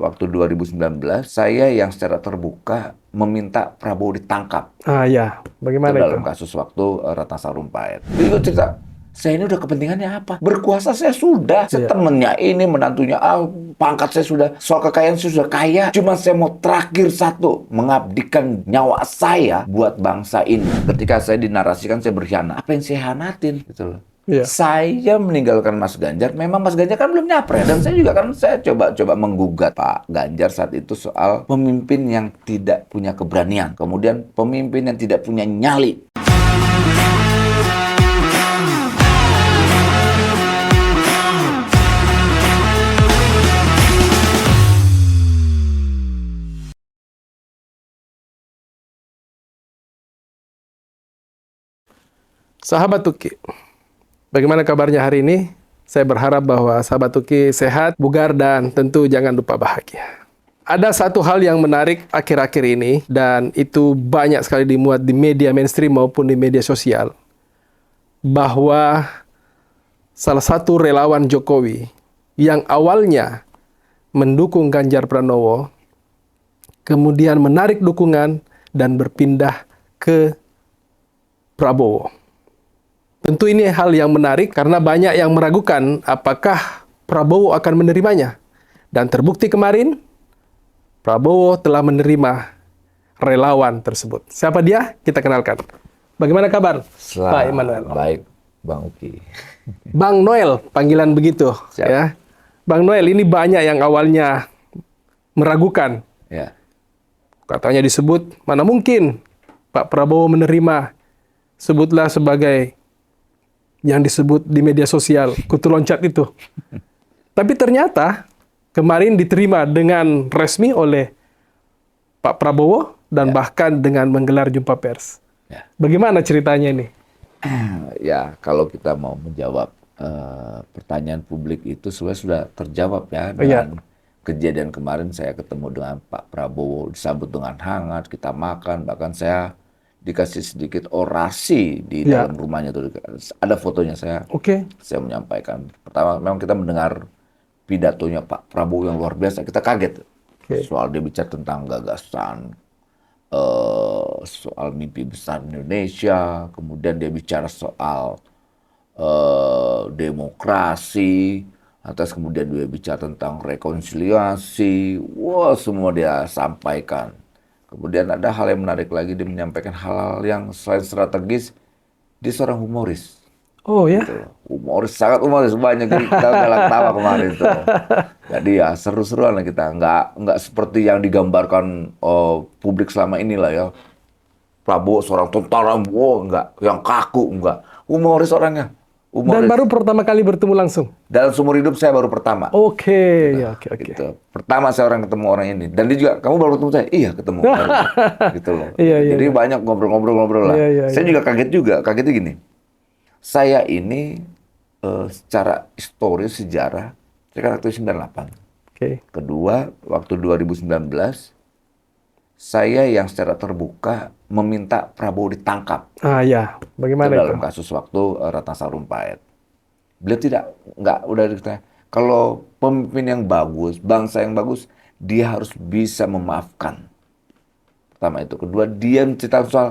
waktu 2019, saya yang secara terbuka meminta Prabowo ditangkap. Ya, bagaimana itu? Dalam kasus waktu Ratna Sarumpait. Dia cerita, saya ini udah kepentingannya apa? Berkuasa saya sudah, saya temennya ini, menantunya, pangkat saya sudah, soal kekayaan saya sudah kaya. Cuma saya mau terakhir satu, mengabdikan nyawa saya buat bangsa ini. Ketika saya dinarasikan saya berkhianat, apa yang saya hianatin? Gitu loh. Saya meninggalkan Mas Ganjar, memang Mas Ganjar kan belum nyapres, dan saya juga kan saya coba menggugat Pak Ganjar saat itu soal pemimpin yang tidak punya keberanian, kemudian pemimpin yang tidak punya nyali. Sahabat Tuki, bagaimana kabarnya hari ini? Saya berharap bahwa sahabat Tuki sehat, bugar, dan tentu jangan lupa bahagia. Ada satu hal yang menarik akhir-akhir ini, dan itu banyak sekali dimuat di media mainstream maupun di media sosial, bahwa salah satu relawan Jokowi yang awalnya mendukung Ganjar Pranowo, kemudian menarik dukungan dan berpindah ke Prabowo. Tentu ini hal yang menarik karena banyak yang meragukan apakah Prabowo akan menerimanya. Dan terbukti kemarin, Prabowo telah menerima relawan tersebut. Siapa dia? Kita kenalkan. Bagaimana kabar, Pak Immanuel? Baik, Bang Uki. Bang Noel, panggilan begitu. Siap. Ya. Bang Noel, ini banyak yang awalnya meragukan. Ya. Katanya disebut, mana mungkin Pak Prabowo menerima, sebutlah sebagai yang disebut di media sosial, kutu loncat itu. Tapi ternyata kemarin diterima dengan resmi oleh Pak Prabowo dan bahkan dengan menggelar jumpa pers. Bagaimana ceritanya ini? Ya, kalau kita mau menjawab pertanyaan publik itu sebenarnya sudah terjawab ya dengan kejadian kemarin. Saya ketemu dengan Pak Prabowo, disambut dengan hangat, kita makan, bahkan saya dikasih sedikit orasi di dalam rumahnya tuh, ada fotonya saya. Saya menyampaikan. Pertama, memang kita mendengar pidatonya Pak Prabowo yang luar biasa. Kita kaget soal dia bicara tentang gagasan, soal mimpi besar Indonesia. Kemudian dia bicara soal demokrasi. Atas kemudian dia bicara tentang rekonsiliasi. Wah, semua dia sampaikan. Kemudian ada hal yang menarik lagi, dia menyampaikan hal-hal yang selain strategis, dia seorang humoris. Oh ya? Gitu. Humoris, sangat humoris, banyak kita galak tawa kemarin tuh. Jadi ya seru-seruan lah kita, nggak seperti yang digambarkan publik selama inilah ya. Prabowo seorang tentara, nggak, yang kaku, nggak. Humoris orangnya. Dan baru pertama kali bertemu langsung? Dalam seumur hidup saya baru pertama. Oke. Gitu. Pertama saya ketemu orang ini. Dan dia juga, kamu baru ketemu saya? Iya, ketemu. Gitu loh. Jadi banyak ngobrol-ngobrol lah. Saya juga kaget juga. Kagetnya gini. Saya ini secara historis, sejarah, saya kan aktif 98. Kedua, waktu 2019, saya yang secara terbuka meminta Prabowo ditangkap. Ya, bagaimana itu? Dalam kasus waktu Ratna Sarumpait. Beliau udah ditanya, kalau pemimpin yang bagus, bangsa yang bagus, dia harus bisa memaafkan. Pertama itu. Kedua, dia menceritakan soal,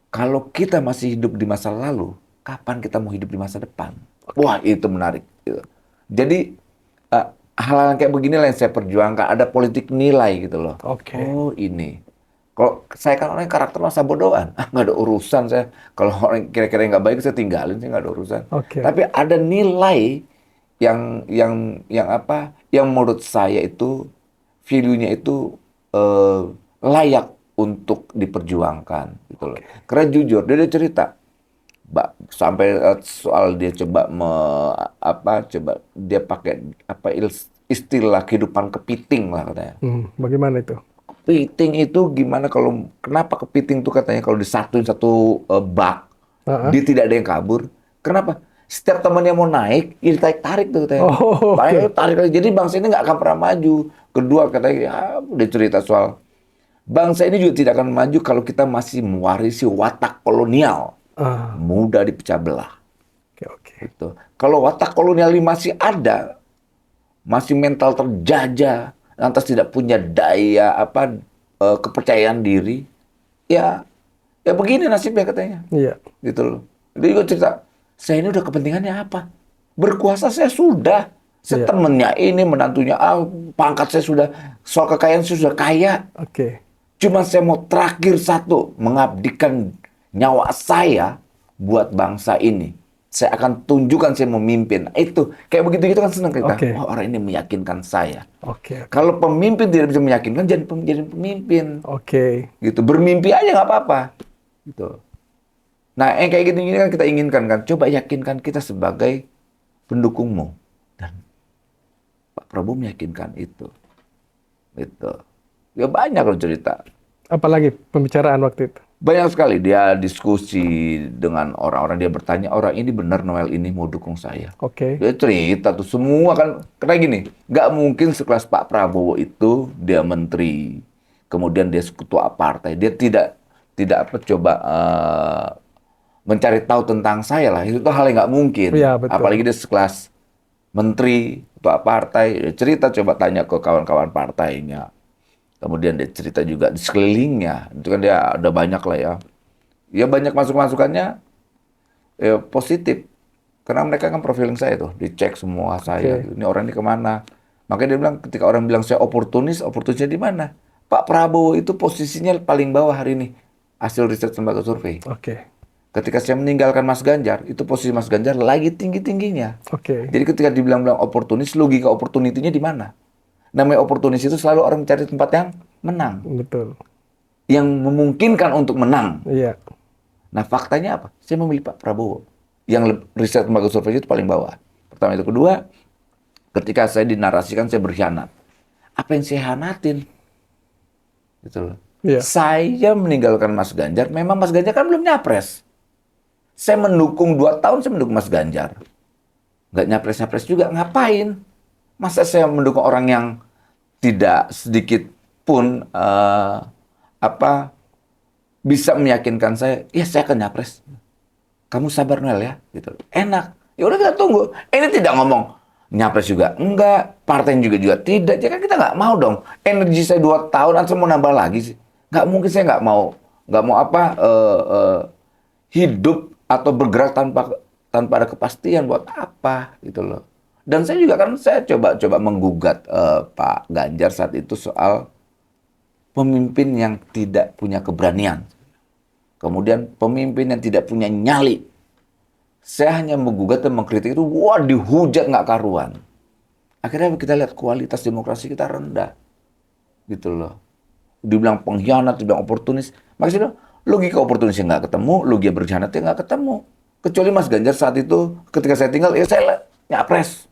kalau kita masih hidup di masa lalu, kapan kita mau hidup di masa depan? Wah, itu menarik. Gitu. Jadi, hal-hal kayak begini lah yang saya perjuangkan. Ada politik nilai gitu loh. Oh, ini. Kalau saya kan orang karakter masa bodohan, nggak ada urusan saya. Kalau orang kira-kira nggak baik, saya tinggalin, saya nggak ada urusan. Tapi ada nilai yang apa? Yang menurut saya itu value-nya itu layak untuk diperjuangkan, gitu loh. Karena jujur, dia cerita, sampai soal dia coba dia pakai istilah kehidupan kepiting lah katanya. Bagaimana itu? Kepiting itu gimana kenapa kepiting tuh katanya kalau disatuin satu bak, dia tidak ada yang kabur. Kenapa? Setiap temannya mau naik, ya ditarik-tarik tuh katanya. Tarik lagi. Jadi bangsa ini nggak akan pernah maju. Kedua katanya, dia cerita soal bangsa ini juga tidak akan maju kalau kita masih mewarisi watak kolonial. Mudah dipecah belah. Gitu. Kalau watak kolonial ini masih ada, masih mental terjajah, lantas tidak punya daya kepercayaan diri, ya ya begini nasibnya katanya, Iya. gitu loh. Dia juga cerita, saya ini udah kepentingannya apa? Berkuasa saya sudah, saya Iya. temennya ini, menantunya, pangkat saya sudah, soal kekayaan saya sudah kaya. Oke. Cuma saya mau terakhir satu, mengabdikan nyawa saya buat bangsa ini. Saya akan tunjukkan saya memimpin. Itu kayak begitu gitu kan senang kita. Oke. Wah, orang ini meyakinkan saya. Oke. Kalau pemimpin tidak bisa meyakinkan, jadi pemimpin. Oke. Gitu, bermimpi aja nggak apa-apa. Gitu. Nah, yang kayak gini kan kita inginkan kan. Coba yakinkan kita sebagai pendukungmu. Dan Pak Prabowo meyakinkan itu. Gitu. Ya banyak loh cerita. Apalagi pembicaraan waktu itu? Banyak sekali dia diskusi dengan orang-orang, dia bertanya, orang ini benar Noel ini mau dukung saya. Oke. Dia cerita tuh semua kan, kayak gini, nggak mungkin sekelas Pak Prabowo itu dia menteri, kemudian dia ketua partai, dia tidak coba mencari tahu tentang saya lah, itu tuh hal yang nggak mungkin. Iya, betul. Apalagi dia sekelas menteri, ketua partai, dia cerita coba tanya ke kawan-kawan partainya. Kemudian dia cerita juga di sekelilingnya, itu kan dia ada banyak lah ya. Ya banyak masukannya ya, positif. Karena mereka kan profiling saya tuh, dicek semua saya. Oke. Ini orang ini kemana. Makanya dia bilang, ketika orang bilang saya oportunisnya di mana? Pak Prabowo itu posisinya paling bawah hari ini. Hasil riset lembaga survei. Oke. Ketika saya meninggalkan Mas Ganjar, itu posisi Mas Ganjar lagi tinggi-tingginya. Oke. Jadi ketika dibilang-bilang oportunis, logika opportunity-nya di mana? Namanya oportunis itu selalu orang mencari tempat yang menang. Betul. Yang memungkinkan untuk menang. Iya. Nah, faktanya apa? Saya memilih Pak Prabowo. Yang riset lembaga survei itu paling bawah. Pertama itu. Kedua, ketika saya dinarasikan saya berkhianat. Apa yang saya hianatin? Gitu loh. Iya. Saya meninggalkan Mas Ganjar, memang Mas Ganjar kan belum nyapres. Saya mendukung 2 tahun, saya mendukung Mas Ganjar. Nggak nyapres-nyapres juga, ngapain? Masa saya mendukung orang yang tidak sedikit pun bisa meyakinkan saya, ya saya akan nyapres. Kamu sabar Noel ya, gitu. Enak. Ya udah kita tunggu. Ini tidak ngomong nyapres juga enggak, partai juga tidak. Jadi kan kita nggak mau dong. Energi saya 2 tahun, saya mau nambah lagi sih. Nggak mungkin saya nggak mau hidup atau bergerak tanpa ada kepastian buat apa gitu loh. Dan saya juga kan saya coba menggugat Pak Ganjar saat itu soal pemimpin yang tidak punya keberanian. Kemudian pemimpin yang tidak punya nyali. Saya hanya menggugat dan mengkritik itu, wah dihujat nggak karuan. Akhirnya kita lihat kualitas demokrasi kita rendah. Gitu loh. Dibilang pengkhianat, dibilang oportunis. Maksudnya logika oportunisnya nggak ketemu, logika berkhianatnya nggak ketemu. Kecuali Mas Ganjar saat itu, ketika saya tinggal, ya saya nyapres.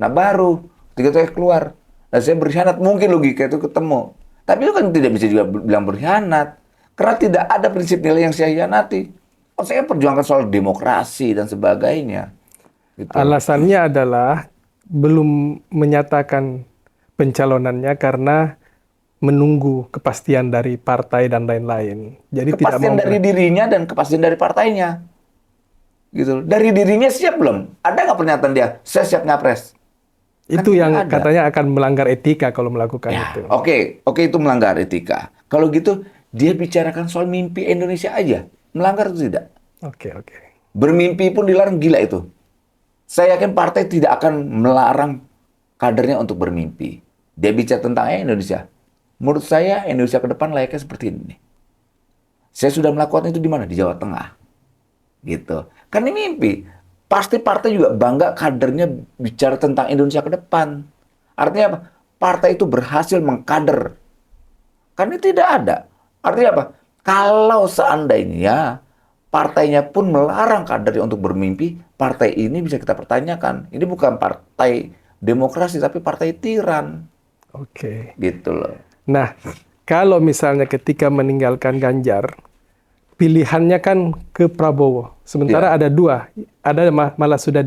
Nah baru, ketika saya keluar, dan saya berkhianat, mungkin logika itu ketemu. Tapi itu kan tidak bisa juga bilang berkhianat. Karena tidak ada prinsip nilai yang saya hianati. Oh, saya perjuangkan soal demokrasi dan sebagainya. Gitu. Alasannya adalah belum menyatakan pencalonannya karena menunggu kepastian dari partai dan lain-lain. Jadi tidak Kepastian mau dari dirinya dan kepastian dari partainya. Gitu. Dari dirinya siap belum? Ada nggak pernyataan dia, saya siap nyapres? itu Kan yang ada. katanya akan melanggar etika kalau melakukan Ya, itu. oke, itu melanggar etika. Kalau gitu, dia bicarakan soal mimpi Indonesia aja. Melanggar atau tidak? Oke. Bermimpi pun dilarang, gila itu. Saya yakin partai tidak akan melarang kadernya untuk bermimpi. Dia bicara tentang Indonesia. Menurut saya, Indonesia ke depan layaknya seperti ini. Saya sudah melakukan itu di mana? Di Jawa Tengah. Gitu. Kan ini mimpi. Pasti partai juga bangga kadernya bicara tentang Indonesia ke depan. Artinya apa? Partai itu berhasil mengkader. Kan ini tidak ada. Artinya apa? Kalau seandainya partainya pun melarang kadernya untuk bermimpi, partai ini bisa kita pertanyakan. Ini bukan partai demokrasi, tapi partai tiran. Oke. Gitu loh. Nah, kalau misalnya ketika meninggalkan Ganjar, pilihannya kan ke Prabowo. Sementara ada 2, ada malah sudah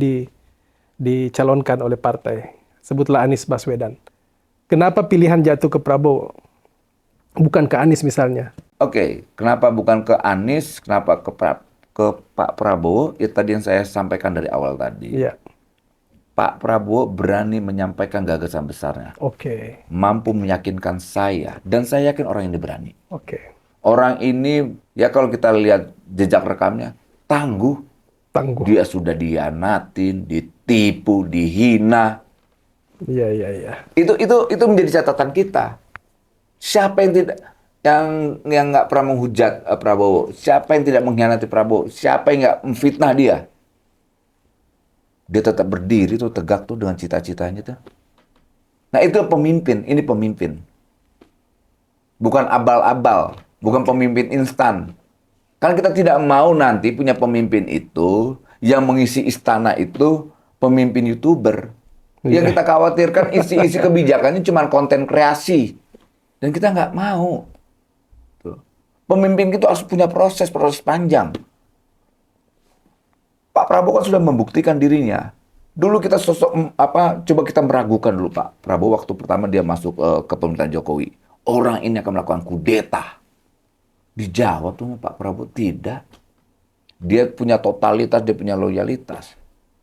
dicalonkan oleh partai. Sebutlah Anies Baswedan. Kenapa pilihan jatuh ke Prabowo? Bukan ke Anies misalnya. Oke, kenapa bukan ke Anies, kenapa ke Pak Prabowo? Itu tadi yang saya sampaikan dari awal tadi. Iya. Pak Prabowo berani menyampaikan gagasan besarnya, Oke. mampu meyakinkan saya, dan saya yakin orang ini berani. Oke. Orang ini, ya kalau kita lihat jejak rekamnya, tangguh. Tangguh. Dia sudah dihianatin, ditipu, dihina. Iya, iya, iya. Itu menjadi catatan kita. Siapa yang tidak yang nggak pernah menghujat Prabowo? Siapa yang tidak mengkhianati Prabowo? Siapa yang nggak memfitnah dia? Dia tetap berdiri tuh tegak tuh dengan cita-citanya tuh. Nah itu pemimpin, ini pemimpin. Bukan abal-abal, bukan pemimpin instan. Kan kita tidak mau nanti punya pemimpin itu yang mengisi istana itu pemimpin YouTuber. Yang Iya. kita khawatirkan isi-isi kebijakannya cuma konten kreasi. Dan kita nggak mau. Tuh. Pemimpin itu harus punya proses panjang. Pak Prabowo kan sudah membuktikan dirinya. Dulu kita coba kita meragukan dulu Pak Prabowo waktu pertama dia masuk ke pemerintahan Jokowi. Orang ini akan melakukan kudeta. Dijawab tuh Pak Prabowo, tidak. Dia punya totalitas, dia punya loyalitas.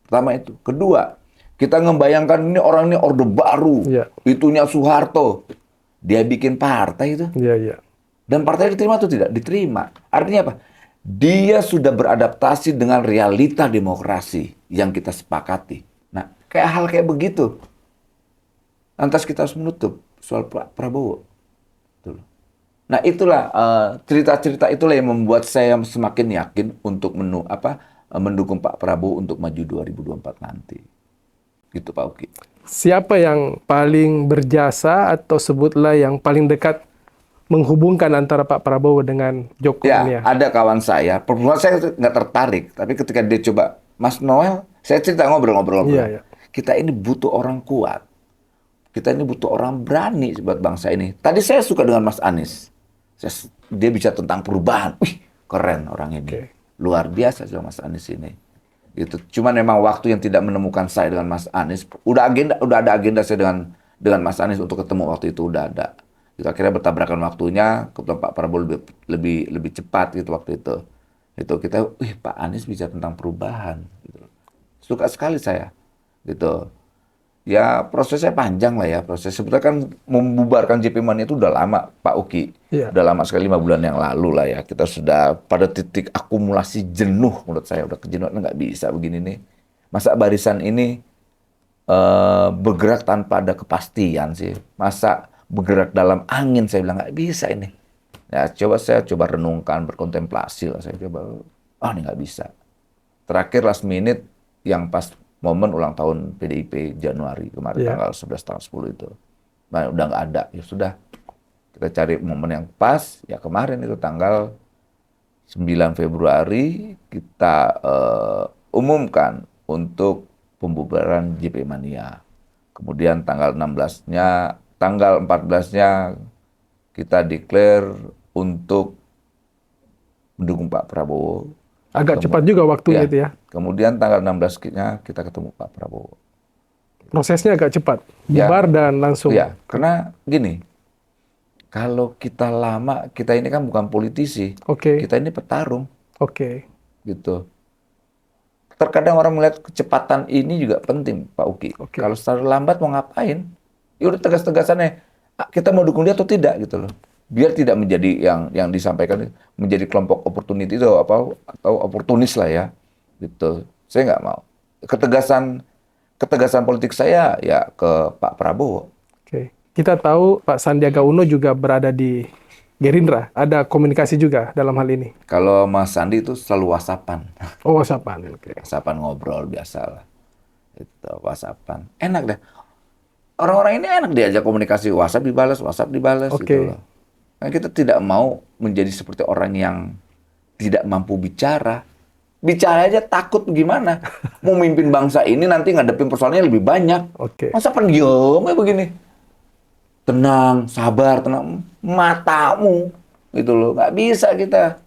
Pertama itu. Kedua, kita ngebayangkan ini orang ini Orde Baru. Iya. Itunya Soeharto. Dia bikin partai itu. Iya, iya. Dan partai diterima atau tidak? Diterima. Artinya apa? Dia sudah beradaptasi dengan realita demokrasi yang kita sepakati. Nah, kayak hal kayak begitu. Lantas kita harus menutup soal Pak Prabowo. Tuh. Nah, itulah cerita-cerita itulah yang membuat saya semakin yakin untuk mendukung Pak Prabowo untuk maju 2024 nanti. Gitu Pak Uki. Siapa yang paling berjasa atau sebutlah yang paling dekat menghubungkan antara Pak Prabowo dengan Jokowi ini Ya, ada kawan saya, perempuan saya nggak tertarik, tapi ketika dia coba, Mas Noel, saya cerita ngobrol-ngobrol. Iya, iya. Kita ini butuh orang kuat. Kita ini butuh orang berani buat bangsa ini. Tadi saya suka dengan Mas Anies. Dia bicara tentang perubahan. Wih, keren orang ini. Oke. Luar biasa sih Mas Anies ini. Gitu. Cuman memang waktu yang tidak menemukan saya dengan Mas Anies. Udah ada agenda saya dengan Mas Anies untuk ketemu waktu itu udah ada. Gitu, akhirnya bertabrakan waktunya, kebetulan Pak Prabowo lebih cepat gitu waktu itu. Itu kita, Pak Anies bicara tentang perubahan. Gitu. Suka sekali saya. Gitu. Ya prosesnya panjang lah ya. Proses sebetulnya kan membubarkan JP Mania itu udah lama Pak Uki. Iya. Udah lama sekali 5 bulan yang lalu lah ya. Kita sudah pada titik akumulasi jenuh menurut saya. Udah kejenuhan nggak bisa begini nih. Masa barisan ini bergerak tanpa ada kepastian sih. Masa bergerak dalam angin saya bilang nggak bisa ini. Ya saya coba renungkan, berkontemplasi lah. Saya coba, ini nggak bisa. Terakhir last minute yang pas momen ulang tahun PDIP Januari kemarin Iya. tanggal 11 tanggal 10 itu. Nah, udah nggak ada. Ya sudah. Kita cari momen yang pas. Ya kemarin itu tanggal 9 Februari kita umumkan untuk pembubaran JP Mania. Kemudian tanggal 16-nya, tanggal 14-nya kita declare untuk mendukung Pak Prabowo. Agak cepat juga waktunya itu ya. Kemudian tanggal 16-nya kita ketemu Pak Prabowo. Prosesnya agak cepat. Ya. Bubar dan langsung. Ya, karena gini, kalau kita lama, kita ini kan bukan politisi. Oke. Kita ini petarung, Oke. gitu. Terkadang orang melihat kecepatan ini juga penting, Pak Uki. Oke. Kalau terlalu lambat mau ngapain? Ya udah tegas-tegasannya, kita mau dukung dia atau tidak gitu loh. Biar tidak menjadi yang disampaikan menjadi kelompok opportunity itu atau oportunis lah ya. Gitu. Saya nggak mau. Ketegasan politik saya ya ke Pak Prabowo. Oke. Kita tahu Pak Sandiaga Uno juga berada di Gerindra. Ada komunikasi juga dalam hal ini. Kalau Mas Sandi itu selalu whatsappan. Oh, WhatsAppan. Oke. Whatsappan ngobrol biasa lah. Itu whatsappan. Enak deh. Orang-orang ini enak diajak komunikasi. WhatsApp dibalas Oke. gitu loh. Nah, kita tidak mau menjadi seperti orang yang tidak mampu bicara. Bicara aja takut gimana. Mau mimpin bangsa ini nanti ngadepin persoalannya lebih banyak. Oke. Masa pendiam ya begini. Tenang, sabar, tenang. Matamu. Gitu loh. Nggak bisa kita.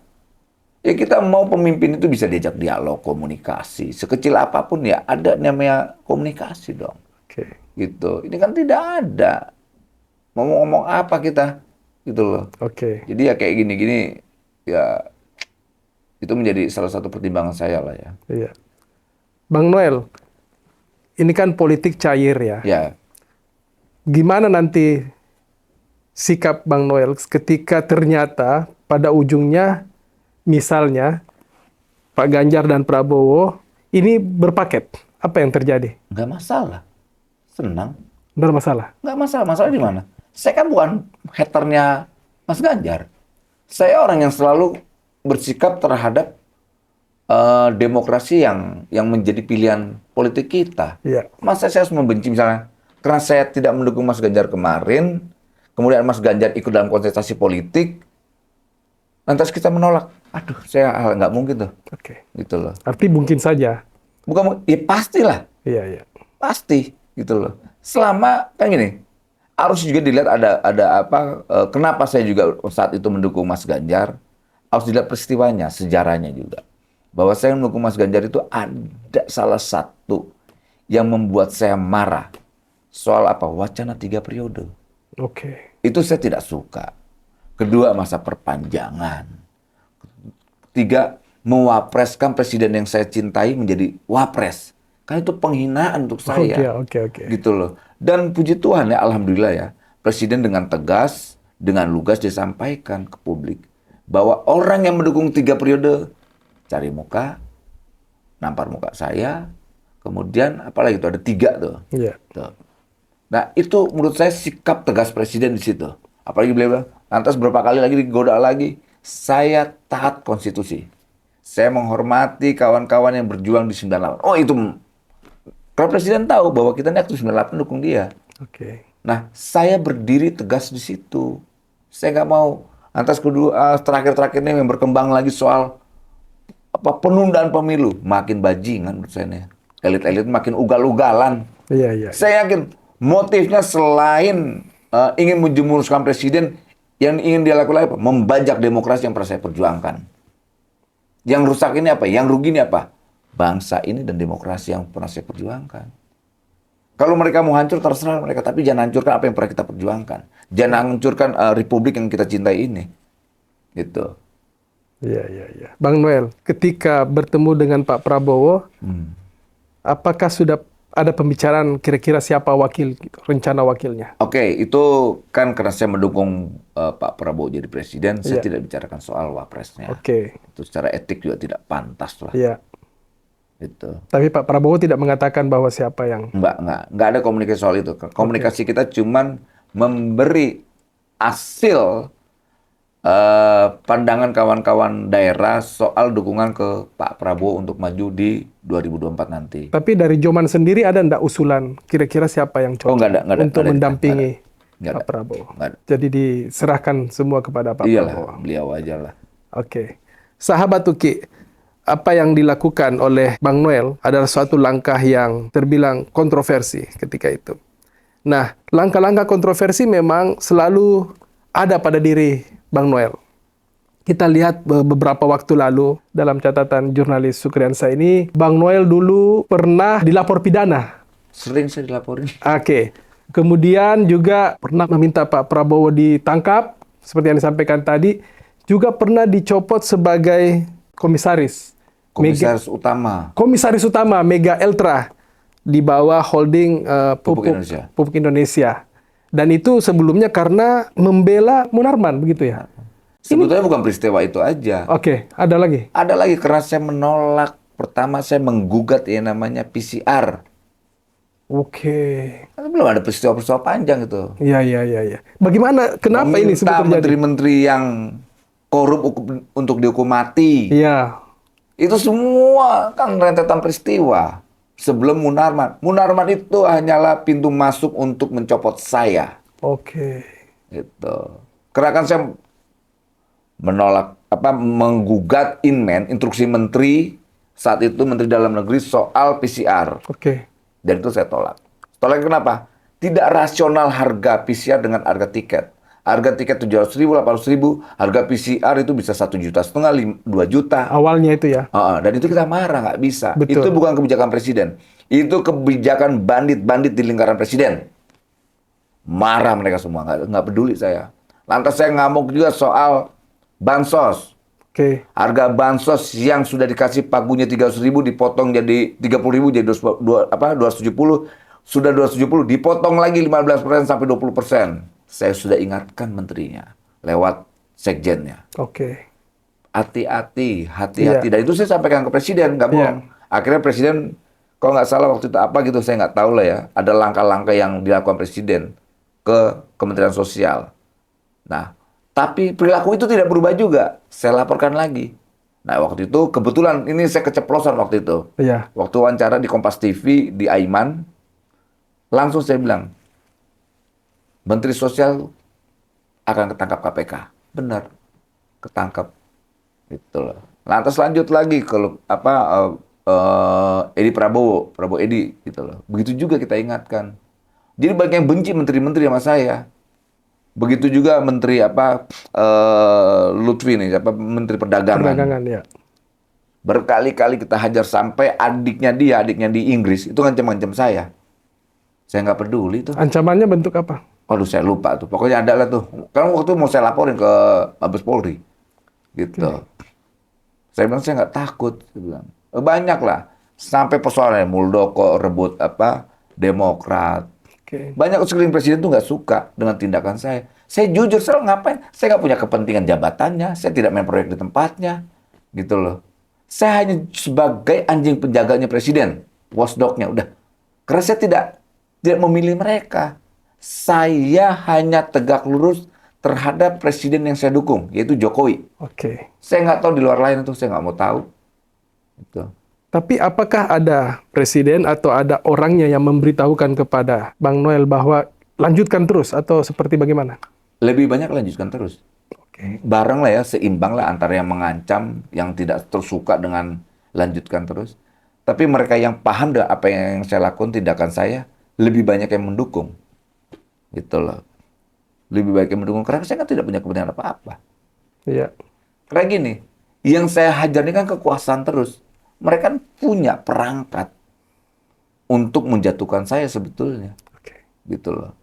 Ya kita mau pemimpin itu bisa diajak dialog, komunikasi. Sekecil apapun ya ada namanya komunikasi dong. Oke. Gitu. Ini kan tidak ada. Mau ngomong apa kita? Gitu loh. Oke. Jadi ya kayak gini-gini ya itu menjadi salah satu pertimbangan saya lah ya. Iya. Bang Noel, ini kan politik cair ya. Ya, Gimana nanti sikap Bang Noel ketika ternyata pada ujungnya misalnya Pak Ganjar dan Prabowo ini berpaket? Apa yang terjadi? nggak masalah. Senang. Benar masalah. Nggak masalah. Masalah di mana? Saya kan bukan haternya Mas Ganjar. Saya orang yang selalu bersikap terhadap demokrasi yang menjadi pilihan politik kita. Iya. Masa saya harus membenci misalnya karena saya tidak mendukung Mas Ganjar kemarin, kemudian Mas Ganjar ikut dalam kontestasi politik, lantas kita menolak. Aduh, saya nggak mungkin tuh, Oke. gitu loh. Arti mungkin saja. Bukan, ya pastilah, Iya, iya. pasti, gitu loh. Selama kan gini, harus juga dilihat ada apa, kenapa saya juga saat itu mendukung Mas Ganjar, harus dilihat peristiwanya, sejarahnya juga. Bahwa saya mendukung Mas Ganjar itu ada salah satu yang membuat saya marah. Soal apa? Wacana 3 periode. Oke. Itu saya tidak suka. Kedua, masa perpanjangan. Ketiga, mewapreskan presiden yang saya cintai menjadi wapres. Kan itu penghinaan untuk saya. Oke. Gitu loh. Dan puji Tuhan ya, alhamdulillah ya, presiden dengan tegas, dengan lugas disampaikan ke publik bahwa orang yang mendukung 3 periode cari muka, nampar muka saya, kemudian apalagi itu ada 3 tuh. Iya. Tuh. Nah itu menurut saya sikap tegas presiden di situ. Apalagi beliau bilang, lantas berapa kali lagi digoda lagi, saya taat konstitusi. Saya menghormati kawan-kawan yang berjuang di 98. Oh itu, kalau presiden tahu bahwa kita ini aktif 98 dukung dia. Oke. Nah saya berdiri tegas di situ. Saya nggak mau. Lantas kedua, terakhir-terakhir ini yang berkembang lagi soal apa penundaan pemilu, makin bajingan menurut saya nih. Elit-elit makin ugal-ugalan. Iya. Saya yakin motifnya selain ingin menjemurukan presiden, yang ingin dia lakukan apa? Membajak demokrasi yang pernah saya perjuangkan. Yang rusak ini apa? Yang rugi ini apa? Bangsa ini dan demokrasi yang pernah saya perjuangkan. Kalau mereka mau hancur, terserah mereka. Tapi jangan hancurkan apa yang pernah kita perjuangkan. Jangan hancurkan republik yang kita cintai ini. Gitu. Iya. Bang Noel, ketika bertemu dengan Pak Prabowo, apakah sudah ada pembicaraan kira-kira siapa wakil, gitu, rencana wakilnya? Oke, itu kan karena saya mendukung Pak Prabowo jadi presiden, saya Iya. tidak bicarakan soal wapresnya. Oke. Itu secara etik juga tidak pantas lah. Iya. Gitu. Tapi Pak Prabowo tidak mengatakan bahwa siapa yang... Nggak ada komunikasi soal itu. Komunikasi kita cuman memberi hasil pandangan kawan-kawan daerah soal dukungan ke Pak Prabowo untuk maju di 2024 nanti. Tapi dari Joman sendiri ada ndak usulan kira-kira siapa yang cocok nggak ada, untuk mendampingi nggak ada. Pak Prabowo? Nggak ada. Jadi diserahkan semua kepada Pak Iyalah, Prabowo. beliau aja lah. Oke. Sahabat Tuki, apa yang dilakukan oleh Bang Noel adalah suatu langkah yang terbilang kontroversi ketika itu. Nah, langkah-langkah kontroversi memang selalu ada pada diri Bang Noel. Kita lihat beberapa waktu lalu dalam catatan jurnalis Sukriansa ini, Bang Noel dulu pernah dilapor pidana. Sering saya dilaporin. Oke. Kemudian juga pernah meminta Pak Prabowo ditangkap, seperti yang disampaikan tadi. Juga pernah dicopot sebagai komisaris. Komisaris utama Mega Eltra di bawah holding Pupuk Indonesia. Dan itu sebelumnya karena membela Munarman, begitu ya? Sebetulnya bukan peristiwa itu aja. Oke, ada lagi? Ada lagi, karena saya menolak. Pertama saya menggugat yang namanya PCR. Oke. Kan belum ada peristiwa-peristiwa panjang itu. Iya. Bagaimana, kenapa ini sebetulnya terjadi? Menteri-menteri yang korup untuk dihukum mati. Iya. Itu semua kan rentetan peristiwa. Sebelum Munarman. Munarman itu hanyalah pintu masuk untuk mencopot saya. Oke. Gitu. Karena kan saya menolak menggugat instruksi menteri saat itu Menteri Dalam Negeri soal PCR. Oke. Dan itu saya tolak. Tolak kenapa? Tidak rasional harga PCR dengan harga tiket. Harga tiket 700.000, 800.000, harga PCR itu bisa 1,5 juta, 2 juta. Awalnya itu ya. Dan itu kita marah, nggak bisa. Betul. Itu bukan kebijakan presiden. Itu kebijakan bandit-bandit di lingkaran presiden. Marah mereka semua, nggak peduli saya. Lantas saya ngamuk juga soal bansos. Oke. Harga bansos yang sudah dikasih pagunya 300.000 dipotong jadi 30.000 jadi 270. Sudah 270 dipotong lagi 15% sampai 20%. Saya sudah ingatkan menterinya lewat sekjennya. Oke. Hati-hati, Iya. hati-hati. Dan itu saya sampaikan ke presiden, nggak Iya. bohong. Akhirnya presiden, kalau nggak salah waktu itu apa gitu, saya nggak tahu lah ya. Ada langkah-langkah yang dilakukan presiden ke Kementerian Sosial. Nah, tapi perilaku itu tidak berubah juga. Saya laporkan lagi. Nah, waktu itu kebetulan ini saya keceplosan waktu itu. Iya. Waktu wawancara di Kompas TV di Aiman, langsung saya bilang, Menteri Sosial akan ketangkap KPK. Benar, ketangkap. Gitu loh. Lantas lanjut lagi kalau Edi Prabowo Edi gitu loh. Begitu juga kita ingatkan. Jadi banyak yang benci menteri-menteri sama saya. Begitu juga menteri Lutfi nih, menteri perdagangan. Perdagangan, ya. Berkali-kali kita hajar sampai adiknya di Inggris itu ngancam-ngancam saya. Saya nggak peduli tuh. Ancamannya bentuk apa? Waduh, saya lupa tuh. Pokoknya ada lah tuh. Kan waktu itu mau saya laporin ke Mabes Polri. Gitu. Saya bilang, saya nggak takut. Saya bilang, banyak lah. Sampai persoalannya Muldoko rebut Demokrat. Oke. Banyak sekeliling presiden tuh nggak suka dengan tindakan saya. Saya jujur, saya ngapain? Saya nggak punya kepentingan jabatannya. Saya tidak main proyek di tempatnya. Gitu loh. Saya hanya sebagai anjing penjaganya presiden. Watchdog-nya, udah. Karena saya tidak memilih mereka. Saya hanya tegak lurus terhadap presiden yang saya dukung, yaitu Jokowi. Oke. Saya nggak tahu di luar lain itu, saya nggak mau tahu. Gitu. Tapi apakah ada presiden atau ada orangnya yang memberitahukan kepada Bang Noel bahwa lanjutkan terus atau seperti bagaimana? Lebih banyak lanjutkan terus. Oke. Bareng lah ya, seimbang lah antara yang mengancam, yang tidak tersuka dengan lanjutkan terus. Tapi mereka yang paham dengan apa yang saya lakukan, tindakan saya, lebih banyak yang mendukung. Gitu loh. Lebih baik yang mendukung, karena saya kan tidak punya kepentingan apa-apa. Iya. Kayak gini, yang saya hajar ini kan kekuasaan terus. Mereka kan punya perangkat untuk menjatuhkan saya sebetulnya. Oke. Gitu loh.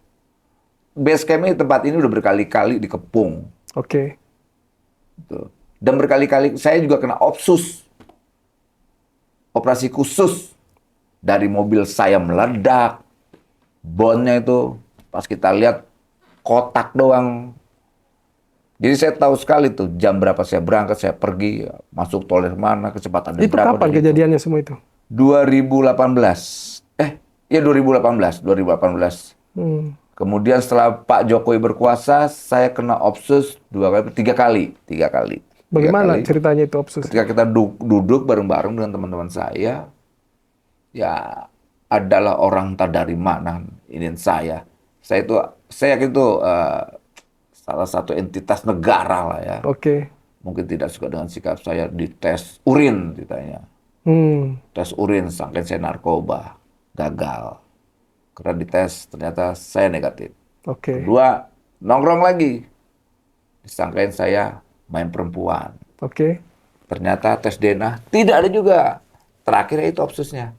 Base camp-nya di tempat ini udah berkali-kali dikepung. Oke. Gitu. Dan berkali-kali saya juga kena operasi khusus. Dari mobil saya meledak. Bonnya itu pas kita lihat kotak doang. Jadi saya tahu sekali tuh jam berapa saya berangkat, saya pergi, masuk toilet mana, kecepatan Itu berapa. kapan kejadiannya semua itu? 2018. Ya 2018. Kemudian setelah Pak Jokowi berkuasa, saya kena Opsus 3 kali. Bagaimana ceritanya itu, Opsus? Ketika kita duduk bareng-bareng dengan teman-teman saya, ya adalah orang entah dari mana ingin saya. Saya yakin itu salah satu entitas negara lah ya. Oke. Mungkin tidak suka dengan sikap saya, dites urin ditanya. Tes urin sangkain saya narkoba, gagal. Karena dites ternyata saya negatif. Oke. Kedua, nongkrong lagi. Disangkain saya main perempuan. Oke. Ternyata tes DNA tidak ada juga. Terakhir itu Opsusnya.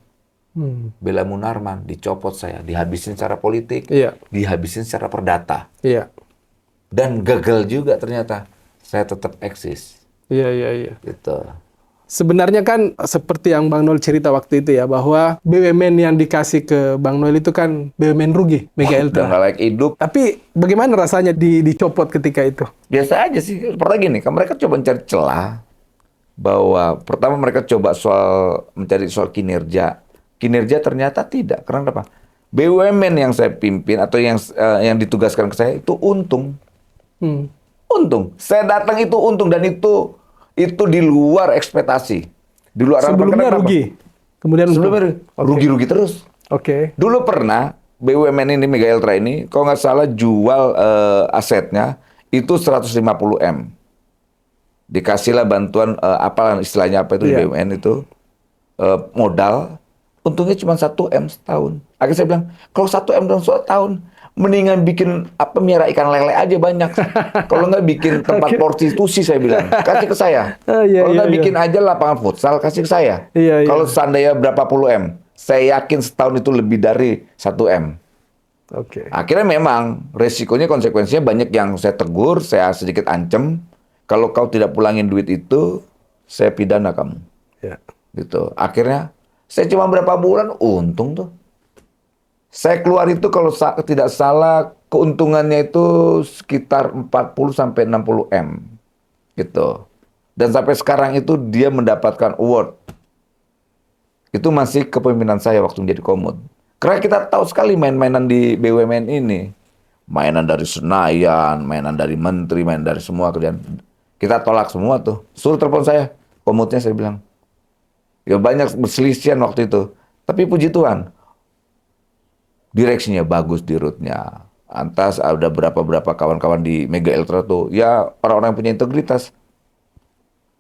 Bella Munarman dicopot saya, dihabisin secara politik, Iya. dihabisin secara perdata. Iya. Dan gagal juga ternyata. Saya tetap eksis. Iya. Gitu. Sebenarnya kan seperti yang Bang Noel cerita waktu itu ya, bahwa BUMN yang dikasih ke Bang Noel itu kan BUMN rugi, Mega Udah Ultra. nggak layak hidup. Tapi bagaimana rasanya dicopot ketika itu? Biasa aja sih. Seperti gini, kan mereka coba mencari celah bahwa pertama mereka coba mencari soal kinerja. Kinerja ternyata tidak. Karena apa? BUMN yang saya pimpin atau yang ditugaskan ke saya itu untung. Untung. Saya datang itu untung dan itu di luar ekspektasi. Di luar Sebelumnya rugi. Kemudian sebelumnya rugi-rugi terus. Oke. Dulu pernah BUMN ini Mega Ultra ini kalau nggak salah jual asetnya itu 150 M. Dikasihlah bantuan istilahnya apa itu di BUMN itu modal. Untungnya cuma 1 M setahun. Akhirnya saya bilang, kalau 1 M dalam setahun, mendingan bikin miara ikan lele aja banyak. Kalau nggak bikin tempat prostitusi, saya bilang, kasih ke saya. Kalau nggak bikin aja lapangan futsal, kasih ke saya. Kalau seandainya berapa puluh M, saya yakin setahun itu lebih dari 1 M. Oke. Akhirnya memang resikonya, konsekuensinya banyak yang saya tegur, saya sedikit ancam. Kalau kau tidak pulangin duit itu, saya pidana kamu. Ya. Gitu. Akhirnya, saya cuma berapa bulan, untung tuh. Saya keluar itu kalau tidak salah, keuntungannya itu sekitar 40 sampai 60 M. Gitu. Dan sampai sekarang itu dia mendapatkan award. Itu masih kepemimpinan saya waktu menjadi Komut. Karena kita tahu sekali main-mainan di BUMN ini. Mainan dari Senayan, mainan dari menteri, mainan dari semua kerjaan. Kita tolak semua tuh. Suruh telepon saya. Komutnya saya bilang. Ya banyak berselisihan waktu itu. Tapi puji Tuhan. Direksinya bagus di rootnya. Antas ada berapa kawan-kawan di Mega Ultra tuh. Ya orang-orang yang punya integritas.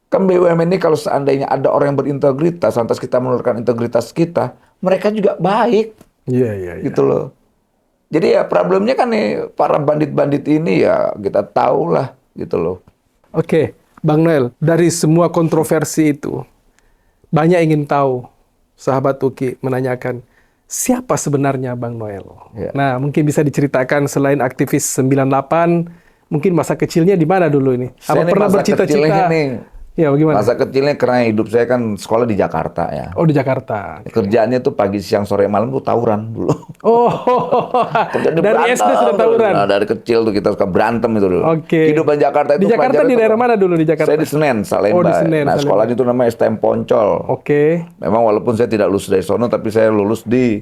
Kan BUMN ini kalau seandainya ada orang yang berintegritas, lantas kita menurunkan integritas kita, mereka juga baik. Iya, iya, iya. Gitu loh. Jadi ya problemnya kan nih, para bandit-bandit ini ya kita tahu lah. Gitu loh. Oke, Bang Noel, dari semua kontroversi itu, banyak ingin tahu, sahabat Uki menanyakan, siapa sebenarnya Bang Noel? Ya. Nah, mungkin bisa diceritakan selain aktivis 98, mungkin masa kecilnya di mana dulu ini? Saya Apa nih pernah masa bercita-cita? kecilnya nih, Ya, bagaimana? masa kecilnya karena hidup saya kan sekolah di Jakarta ya. Oh, di Jakarta. Kerjaannya tuh pagi, siang, sore, malam tuh tawuran dulu. Oh, Kerjaan dari SD sudah tawuran? Nah, dari kecil tuh kita suka berantem itu dulu. Oke. Kehidupan Jakarta itu Di Jakarta pelajaran di tuh- daerah mana dulu di Jakarta? Saya di Senen, Salemba. Oh, di Senen, Nah, Salemba. sekolahnya itu namanya STM Poncol. Oke. Memang walaupun saya tidak lulus dari sono, tapi saya lulus di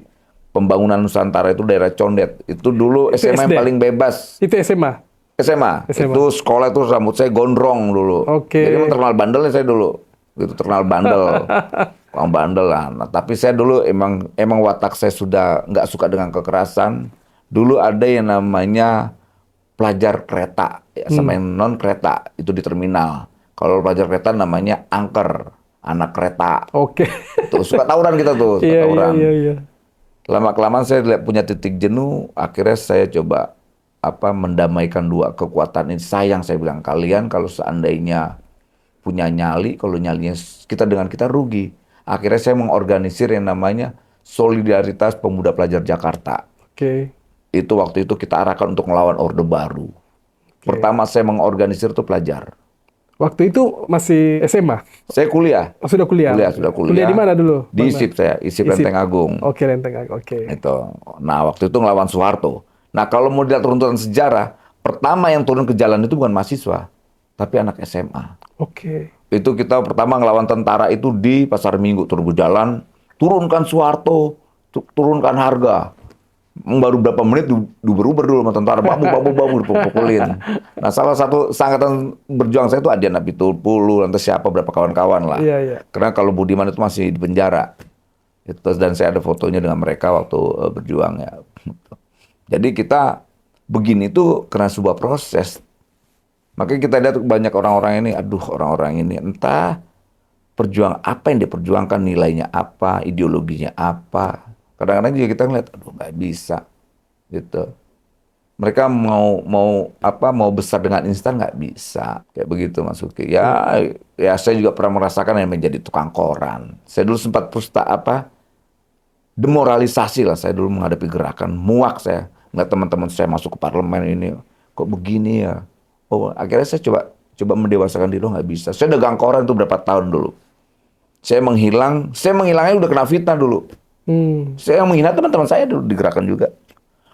Pembangunan Nusantara itu daerah Condet. Itu dulu Itu SMA SD? yang paling bebas. Itu SMA? SMA. SMA. Itu sekolah itu rambut saya gondrong dulu. Oke. Jadi emang terkenal bandelnya saya dulu. Itu terkenal bandel. Orang bandel lah. Nah, tapi saya dulu emang watak saya sudah nggak suka dengan kekerasan. Dulu ada yang namanya pelajar kereta ya, sama yang non kereta itu di terminal. Kalau pelajar kereta namanya angker, anak kereta. Oke. Tuh suka tawuran kita tuh, suka Iya, iya, tawuran. iya, iya. Lama-kelamaan saya lihat punya titik jenuh, akhirnya saya coba mendamaikan dua kekuatan ini. Sayang saya bilang, kalian kalau seandainya punya nyali, kalau nyalinya kita dengan kita rugi. Akhirnya saya mengorganisir yang namanya Solidaritas Pemuda Pelajar Jakarta. Oke. Itu waktu itu kita arahkan untuk melawan Orde Baru. Pertama saya mengorganisir itu pelajar. Waktu itu masih SMA? Saya kuliah. Oh, sudah kuliah? Sudah kuliah. Kuliah di mana dulu? Di Bang Noel? ISIP saya, ISIP ISIP. Lenteng Agung. Oke, Lenteng Agung. Oke. Itu. Nah, waktu itu ngelawan Soeharto. Nah, kalau mau dilihat runtutan sejarah, pertama yang turun ke jalan itu bukan mahasiswa, tapi anak SMA. Oke. Itu kita pertama ngelawan tentara itu di Pasar Minggu, turun ke jalan, turunkan Soeharto, turunkan harga. Baru berapa menit diuber-uber dulu sama tentara, babu dipukulin. Nah, salah satu angkatan berjuang saya itu Adian Apitupulu, lantas siapa berapa kawan-kawan lah. Iya, iya. Karena kalau Budiman itu masih di penjara. Itu, dan saya ada fotonya dengan mereka waktu berjuang ya. Jadi kita begini tuh karena sebuah proses. Makanya kita lihat banyak orang-orang ini, orang-orang ini entah apa yang diperjuangkan, nilainya apa, ideologinya apa. Kadang-kadang juga kita ngeliat, nggak bisa, gitu. Mereka mau besar dengan instan nggak bisa, kayak begitu Mas Uki. Ya saya juga pernah merasakan yang menjadi tukang koran. Saya dulu sempat demoralisasi lah saya dulu menghadapi gerakan, muak saya ngeliat teman-teman saya masuk ke parlemen ini, kok begini ya. Oh, akhirnya saya coba mendewasakan diri, nggak bisa. Saya dagang koran itu berapa tahun dulu. Saya menghilangnya udah kena fitnah dulu. Saya yang menghina teman-teman saya dulu digerakkan juga.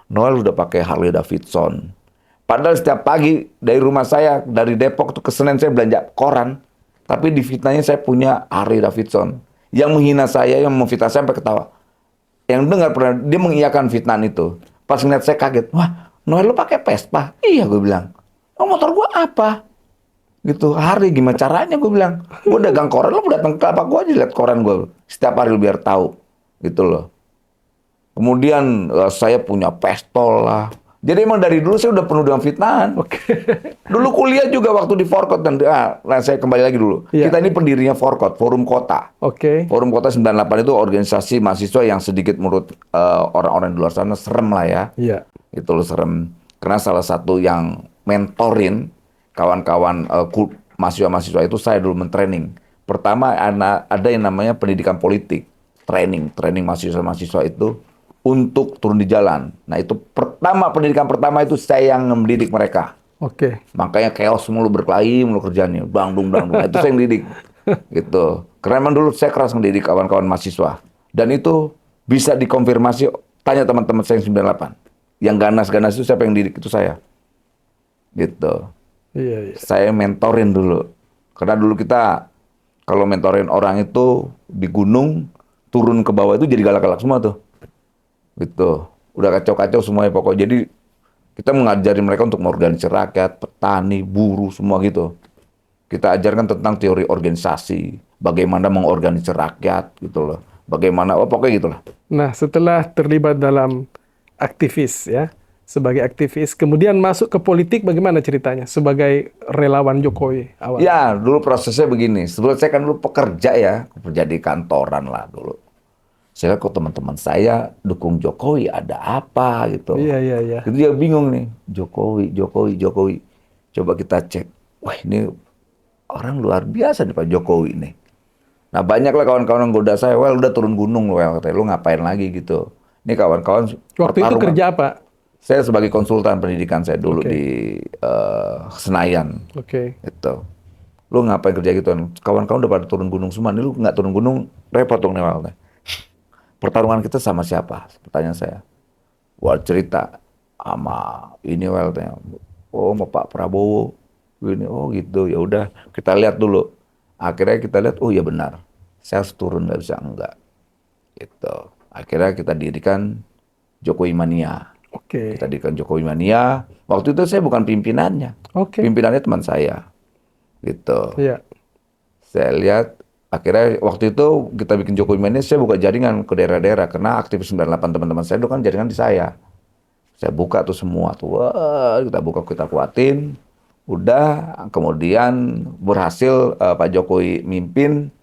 Noel udah pakai Harley Davidson. Padahal setiap pagi dari rumah saya, dari Depok tuh ke Senen saya belanja koran. Tapi di fitnahnya saya punya Harley Davidson. Yang menghina saya, yang memfitnah saya sampai ketawa. Yang dengar pernah, dia mengiyakan fitnah itu. Pas ngeliat saya kaget, wah Noel lu pakai Vespa? Iya gue bilang. Oh, motor gua apa? Gitu, Harley gimana caranya gue bilang. Gue dagang koran, lu datang ke lapak gue aja lihat koran gue. Setiap hari lu biar tahu. Gitu loh. Kemudian saya punya pistol lah. Jadi emang dari dulu saya udah penuh dengan fitnahan. Oke. Dulu kuliah juga waktu di Forkot dan saya kembali lagi dulu. Iya. Kita ini pendirinya Forkot, Forum Kota. Oke. Forum Kota 98 itu organisasi mahasiswa yang sedikit menurut orang-orang di luar sana serem lah ya. Iya. Itu loh serem. Karena salah satu yang mentorin kawan-kawan mahasiswa-mahasiswa itu saya dulu mentraining. Pertama ada yang namanya pendidikan politik. Training mahasiswa-mahasiswa itu untuk turun di jalan. Nah itu pendidikan pertama itu saya yang mendidik mereka. Oke. Makanya chaos mulu, berkelahi mulu kerjanya, bang dung. Itu saya yang didik, gitu. Karena emang dulu saya keras mendidik kawan-kawan mahasiswa. Dan itu bisa dikonfirmasi, tanya teman-teman saya yang 98. Yang ganas-ganas itu siapa yang didik, itu saya. Gitu. Iya, iya. Saya mentorin dulu. Karena dulu kita, kalau mentorin orang itu di gunung, turun ke bawah itu jadi galak-galak semua tuh. Gitu. Udah kacau-kacau semuanya pokoknya. Jadi kita mengajari mereka untuk mengorganisir rakyat, petani, buruh, semua gitu. Kita ajarkan tentang teori organisasi, bagaimana mengorganisir rakyat gitu loh. Bagaimana, oh pokoknya gitulah. Nah, setelah terlibat dalam aktivis ya, sebagai aktivis, kemudian masuk ke politik bagaimana ceritanya? Sebagai relawan Jokowi awal. Ya, dulu prosesnya begini. Sebelum saya kan dulu pekerja ya, kerja di kantoran lah dulu. Saya lihat kok teman-teman saya dukung Jokowi, ada apa gitu. Iya, iya, iya. Itu dia bingung nih, Jokowi. Coba kita cek. Wah, ini orang luar biasa nih Pak Jokowi nih. Nah, banyaklah kawan-kawan yang goda saya, well udah turun gunung, well katanya, lu ngapain lagi gitu. Ini kawan-kawan Waktu itu pertarungan. kerja apa? Saya sebagai konsultan pendidikan saya dulu Oke. di Senayan. Oke. Gitu. Lu ngapain kerja gitu? Kawan-kawan udah pada turun gunung semua. Ini lu nggak turun gunung, repot dong nih Wal. Pertarungan kita sama siapa? Pertanyaan saya. Wah cerita sama ini Wal. Oh sama Pak Prabowo. Ini oh gitu. Ya udah kita lihat dulu. Akhirnya kita lihat, oh ya benar. Saya harus turun, nggak bisa enggak. Gitu. Akhirnya kita dirikan Jokowi Mania. Oke. Kita dirikan Jokowi Mania. Waktu itu saya bukan pimpinannya. Oke. Pimpinannya teman saya. Gitu. Iya. Saya lihat akhirnya waktu itu kita bikin Jokowi Mania, saya buka jaringan ke daerah-daerah karena aktivis 98 teman-teman saya itu kan jaringan di saya. Saya buka tuh semua tuh, wah, kita buka kita kuatin. Udah, kemudian berhasil Pak Jokowi mimpin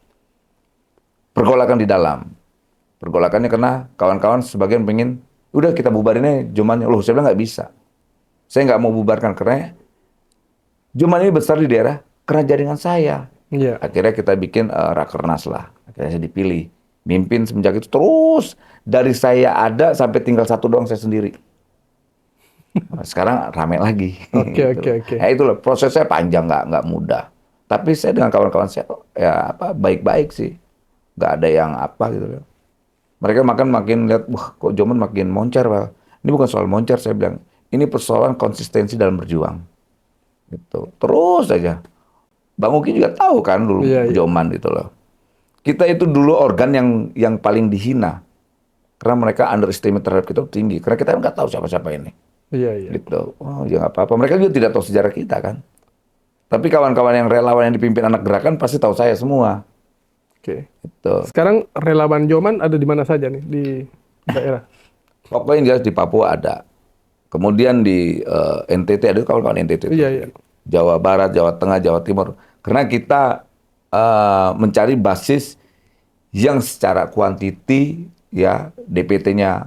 pergolakan di dalam. Pergolakannya karena kawan-kawan sebagian pengen, udah kita bubarinnya Jumannya. Loh, saya bilang nggak bisa. Saya nggak mau bubarkan karena Juman ini besar di daerah karena jaringan saya. Iya. Akhirnya kita bikin Rakernas lah. Akhirnya saya dipilih. Mimpin semenjak itu terus. Dari saya ada sampai tinggal satu doang saya sendiri. Nah, sekarang rame lagi. Oke, Gitu. oke, oke. Nah, itulah prosesnya panjang, nggak mudah. Tapi saya dengan kawan-kawan saya ya apa baik-baik sih. Nggak ada yang apa gitu loh. Mereka makin lihat, wah kok Joman makin moncer, Pak. Ini bukan soal moncer, saya bilang. Ini persoalan konsistensi dalam berjuang. Gitu. Terus aja. Bang Uki juga tahu kan dulu Iya, iya. Joman gitu loh. Kita itu dulu organ yang paling dihina. Karena mereka underestimate terhadap kita tinggi. Karena kita nggak tahu siapa-siapa ini. Iya, iya. Gitu. Oh ya nggak apa-apa. Mereka juga tidak tahu sejarah kita kan. Tapi kawan-kawan yang relawan yang dipimpin anak gerakan pasti tahu saya semua. Oke. Gitu. Sekarang relawan Joman ada di mana saja nih di daerah? Pokoknya yang jelas di Papua ada. Kemudian di NTT ada kawan-kawan NTT. Iya, iya. Jawa Barat, Jawa Tengah, Jawa Timur. Karena kita mencari basis yang secara kuantiti ya DPT-nya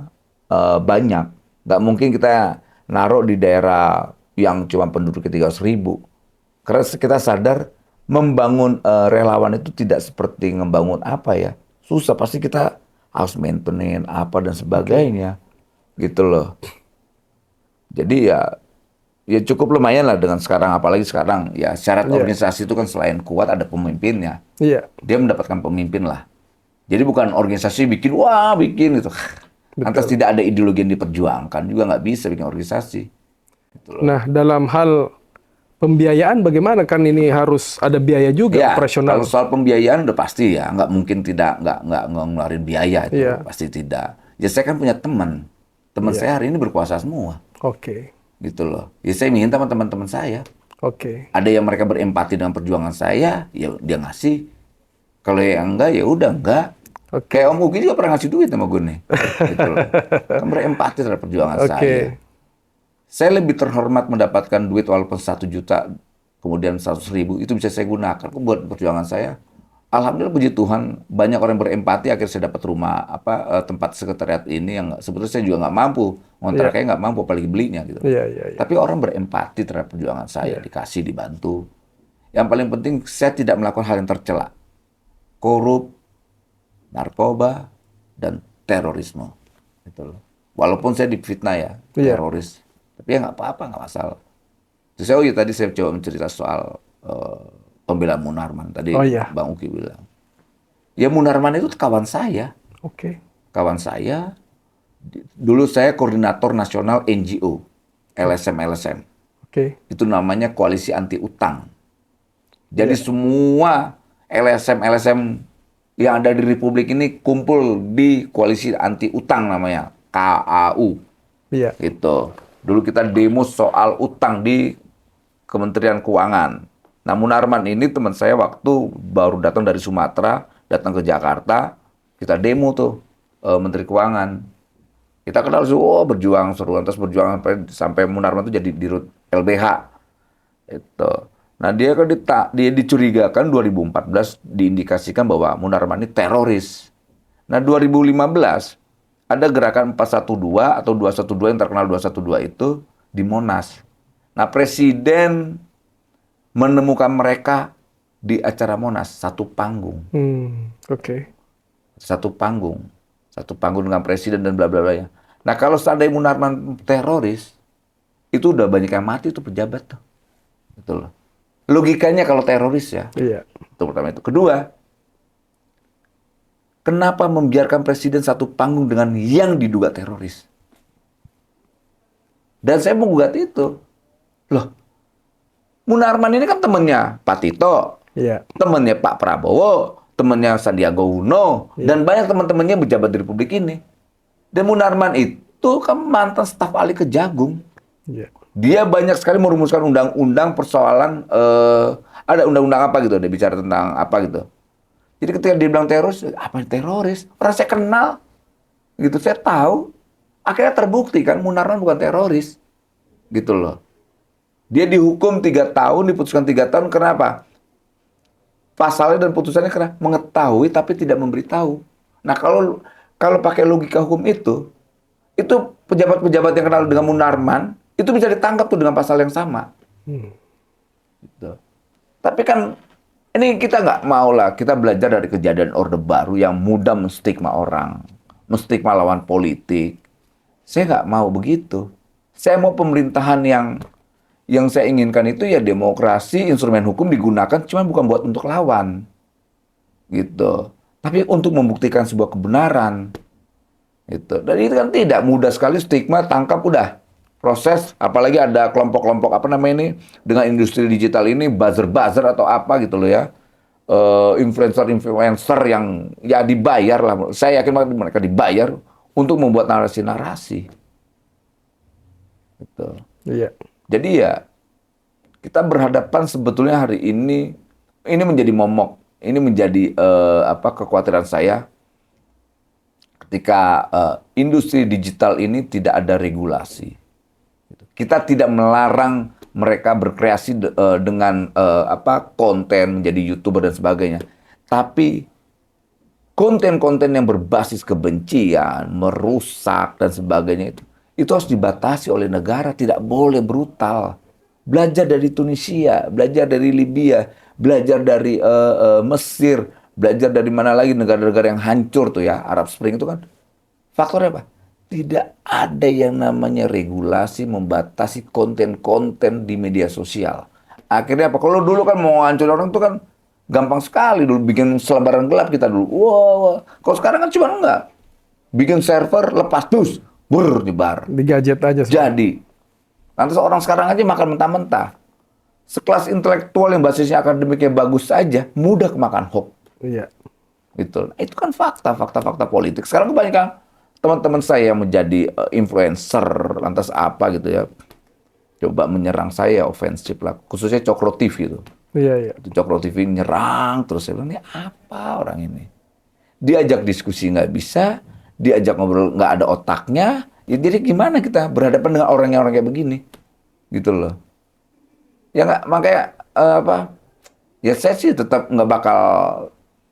banyak. Nggak mungkin kita naruh di daerah yang cuma penduduknya 300.000. Karena kita sadar membangun relawan itu tidak seperti membangun apa ya. Susah, pasti kita harus maintenance apa dan sebagainya. Gitu loh. Jadi ya cukup lumayan lah dengan sekarang, apalagi sekarang ya syarat Iya. organisasi itu kan selain kuat ada pemimpinnya. Iya. Dia mendapatkan pemimpin lah. Jadi bukan organisasi bikin gitu. Lantas tidak ada ideologi yang diperjuangkan juga nggak bisa bikin organisasi. Gitu loh. Nah, dalam hal pembiayaan bagaimana, kan ini harus ada biaya juga Ya, operasional. kalau soal pembiayaan udah pasti ya, nggak mungkin nggak ngeluarin biaya itu, Iya. pasti tidak. Ya saya kan punya teman saya hari ini berkuasa semua, Oke. gitu loh. Ya saya minta sama teman-teman saya. Oke. Ada yang mereka berempati dengan perjuangan saya, ya dia ngasih. Kalau yang enggak, ya udah enggak. Oke. Kayak Om Ugi juga pernah ngasih duit sama gue nih. Gitu loh. Kan berempati terhadap perjuangan Oke. saya. Saya lebih terhormat mendapatkan duit walaupun 1 juta, kemudian 100.000, itu bisa saya gunakan buat perjuangan saya. Alhamdulillah puji Tuhan, banyak orang berempati, akhirnya saya dapat rumah, tempat sekretariat ini yang sebetulnya saya juga nggak mampu. Ngontraknya nggak mampu, apalagi belinya gitu. Iya, iya, iya. Tapi orang berempati terhadap perjuangan saya, dikasih, dibantu. Yang paling penting, saya tidak melakukan hal yang tercela. Korup, narkoba, dan terorisme. Gitu loh. Walaupun saya difitnah ya, Iya. teroris. Tapi ya nggak apa-apa, nggak masalah. Oh iya, tadi saya coba mencerita soal pembelaan Munarman. Tadi Oh iya, Bang Uki bilang. Ya Munarman itu kawan saya. oke. Kawan saya, dulu saya koordinator nasional NGO, LSM-LSM. Oke. Itu namanya Koalisi Anti Utang. Jadi Iya. semua LSM-LSM yang ada di Republik ini kumpul di Koalisi Anti Utang namanya, KAU. Iya. Gitu. Dulu kita demo soal utang di Kementerian Keuangan. Nah, Munarman ini teman saya waktu baru datang dari Sumatera, datang ke Jakarta, kita demo tuh Menteri Keuangan. Kita kenal oh berjuang seru, lantas berjuang sampai Munarman itu jadi dirut LBH. Itu. Nah, dia dicurigakan 2014 diindikasikan bahwa Munarman ini teroris. Nah, 2015 ada gerakan 412 atau 212 yang terkenal 212 itu di Monas. Nah, Presiden menemukan mereka di acara Monas, satu panggung. Oke. Satu panggung. Satu panggung dengan Presiden dan bla bla bla ya. Nah, kalau seandainya Munarman teroris, itu udah banyak yang mati tuh pejabat tuh. Gitu loh. Logikanya kalau teroris ya. Iya. Itu pertama itu. Kedua, kenapa membiarkan Presiden satu panggung dengan yang diduga teroris? Dan saya menggugat itu. Loh, Munarman ini kan temannya Pak Tito, Iya. temannya Pak Prabowo, temannya Sandiaga Uno, dan banyak teman-temannya berjabat di Republik ini. Dan Munarman itu kan mantan staf ahli Kejagung. Iya. Dia banyak sekali merumuskan undang-undang persoalan, ada undang-undang apa gitu, dia bicara tentang apa gitu. Jadi ketika dia bilang teroris, apa teroris? Orang saya kenal, gitu, saya tahu. Akhirnya terbukti kan Munarman bukan teroris, gitu loh. Dia dihukum 3 tahun, diputuskan 3 tahun, kenapa? Pasalnya dan putusannya karena mengetahui tapi tidak memberitahu. Nah, kalau pakai logika hukum itu pejabat-pejabat yang kenal dengan Munarman, itu bisa ditangkap tuh dengan pasal yang sama. Gitu. Tapi kan ini kita nggak mau lah, kita belajar dari kejadian Orde Baru yang mudah menstigma orang, menstigma lawan politik. Saya nggak mau begitu. Saya mau pemerintahan yang saya inginkan itu ya demokrasi, instrumen hukum digunakan cuma bukan buat untuk lawan. Gitu. Tapi untuk membuktikan sebuah kebenaran. Gitu. Dan itu kan tidak mudah sekali, stigma, tangkap udah. Proses, apalagi ada kelompok-kelompok apa namanya ini dengan industri digital ini buzzer-buzzer atau apa gitu loh ya. Influencer-influencer yang ya dibayar lah. Saya yakin banget mereka dibayar untuk membuat narasi-narasi. Gitu. Iya. Jadi ya kita berhadapan sebetulnya hari ini menjadi momok, ini menjadi kekhawatiran saya ketika industri digital ini tidak ada regulasi. Kita tidak melarang mereka berkreasi dengan konten menjadi YouTuber dan sebagainya, tapi konten-konten yang berbasis kebencian, merusak dan sebagainya itu harus dibatasi oleh negara, tidak boleh brutal. Belajar dari Tunisia, belajar dari Libya, belajar dari Mesir, belajar dari mana lagi negara-negara yang hancur tuh ya, Arab Spring itu kan. Faktornya apa? Tidak ada yang namanya regulasi membatasi konten-konten di media sosial. Akhirnya apa? Kalau dulu kan mau hancur orang tuh kan gampang sekali dulu bikin selebaran gelap kita dulu. Wow. Kalau sekarang kan cuma enggak. Bikin server lepas dus, nyebar. Di gadget aja. Jadi, nanti orang sekarang aja makan mentah-mentah. Sekelas intelektual yang basisnya akademiknya bagus saja, mudah kemakan hoax. Iya. Gitu. Nah, itu kan fakta politik. Sekarang kebanyakan teman-teman saya yang menjadi influencer, lantas apa gitu ya, coba menyerang saya, ofensif lah. Khususnya Cokro TV itu. Iya. Itu Cokro TV nyerang, terus saya bilang, ini apa orang ini? Diajak diskusi nggak bisa, diajak ngobrol nggak ada otaknya, ya jadi gimana kita berhadapan dengan orang kayak begini? Gitu loh. Ya nggak, makanya ya saya sih tetap nggak bakal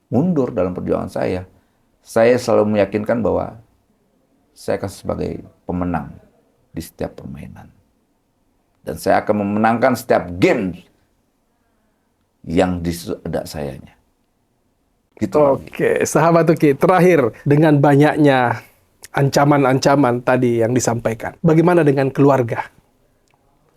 mundur dalam perjuangan saya. Saya selalu meyakinkan bahwa saya akan sebagai pemenang di setiap permainan. Dan saya akan memenangkan setiap game yang ada sayanya. Gitu. Oke, sahabat Uki, terakhir dengan banyaknya ancaman-ancaman tadi yang disampaikan. Bagaimana dengan keluarga?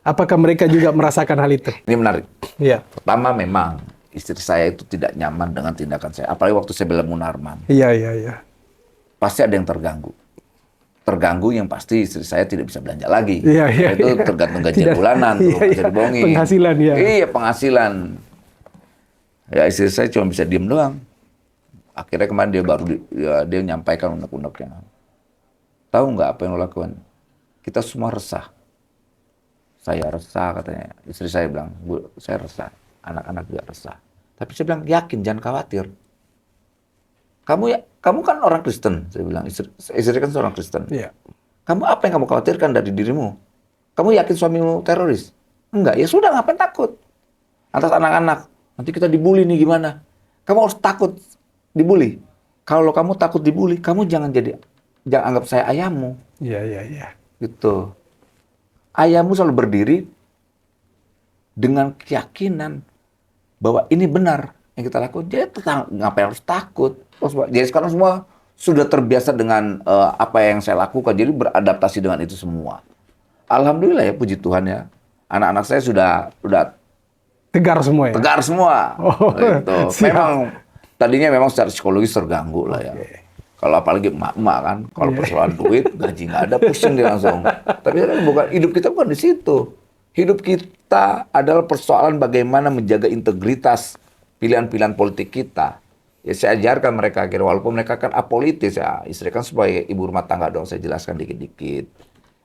Apakah mereka juga merasakan hal itu? Ini menarik. Iya. Pertama memang istri saya itu tidak nyaman dengan tindakan saya. Apalagi waktu saya bela Munarman. Iya, iya, iya. Pasti ada yang terganggu. Terganggu yang pasti istri saya tidak bisa belanja lagi. Iya, iya, Itu iya. tergantung gaji Tidak- bulanan, tuh, iya, nggak bisa iya. dibohongin. Penghasilan, ya. Iya, penghasilan. Ya istri saya cuma bisa diem doang. Akhirnya kemarin dia baru dia menyampaikan unek-uneknya. Tahu nggak apa yang lo lakukan? Kita semua resah. Saya resah katanya. Istri saya bilang, Bu, saya resah. Anak-anak juga resah. Tapi saya bilang, yakin, jangan khawatir. Kamu kan orang Kristen, saya bilang. Istri kan seorang Kristen. Iya. Kamu apa yang kamu khawatirkan dari dirimu? Kamu yakin suamimu teroris? Enggak, ya sudah, ngapain takut? Atas anak-anak, nanti kita dibully nih gimana? Kamu harus takut dibully. Kalau kamu takut dibully, kamu jangan anggap saya ayahmu. Iya, iya, iya. Gitu. Ayahmu selalu berdiri dengan keyakinan bahwa ini benar yang kita lakukan. Jadi ngapain harus takut? Jadi sekarang semua sudah terbiasa dengan apa yang saya lakukan. Jadi beradaptasi dengan itu semua. Alhamdulillah ya, puji Tuhan ya. Anak-anak saya sudah Tegar semua ya? tegar semua. Oh, Gitu. siap. Memang tadinya memang secara psikologis terganggu lah ya. Oke. Kalau apalagi emak-emak kan, kalau Iya. persoalan duit, gaji nggak ada, pusing dia langsung. Tapi kan hidup kita bukan di situ. Hidup kita adalah persoalan bagaimana menjaga integritas pilihan-pilihan politik kita. Ya saya ajarkan mereka akhirnya, walaupun mereka kan apolitis ya, istri kan sebagai ibu rumah tangga dong, saya jelaskan dikit-dikit.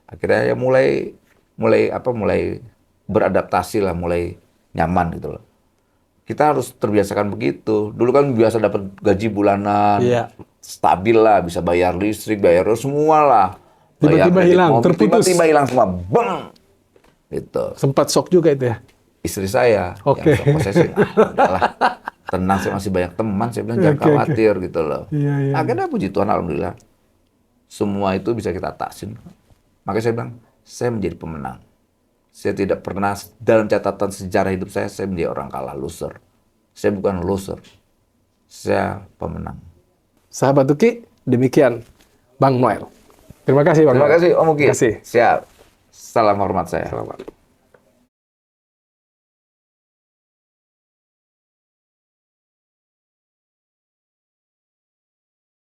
Akhirnya ya mulai beradaptasi lah, mulai nyaman gitu loh. Kita harus terbiasakan begitu. Dulu kan biasa dapat gaji bulanan, Iya. stabil lah, bisa bayar listrik, bayar semua lah. Bayar Tiba-tiba kredit hilang, mobil, terputus. Tiba-tiba hilang semua, bang. Gitu. Sempat shock juga itu ya? Istri saya Oke. yang posesif, udahlah, tenang, saya masih banyak teman, saya bilang jangan Oke, oke. khawatir gitu loh. Iya, iya. Akhirnya puji Tuhan, alhamdulillah, semua itu bisa kita atasin. Makanya saya bilang, saya menjadi pemenang. Saya tidak pernah dalam catatan sejarah hidup saya menjadi orang kalah, loser. Saya bukan loser, saya pemenang. Sahabat Uki, demikian Bang Noel. Terima kasih Bang Terima Noel. kasih Om Uki. Terima kasih. Siap. Salam hormat saya. Selamat.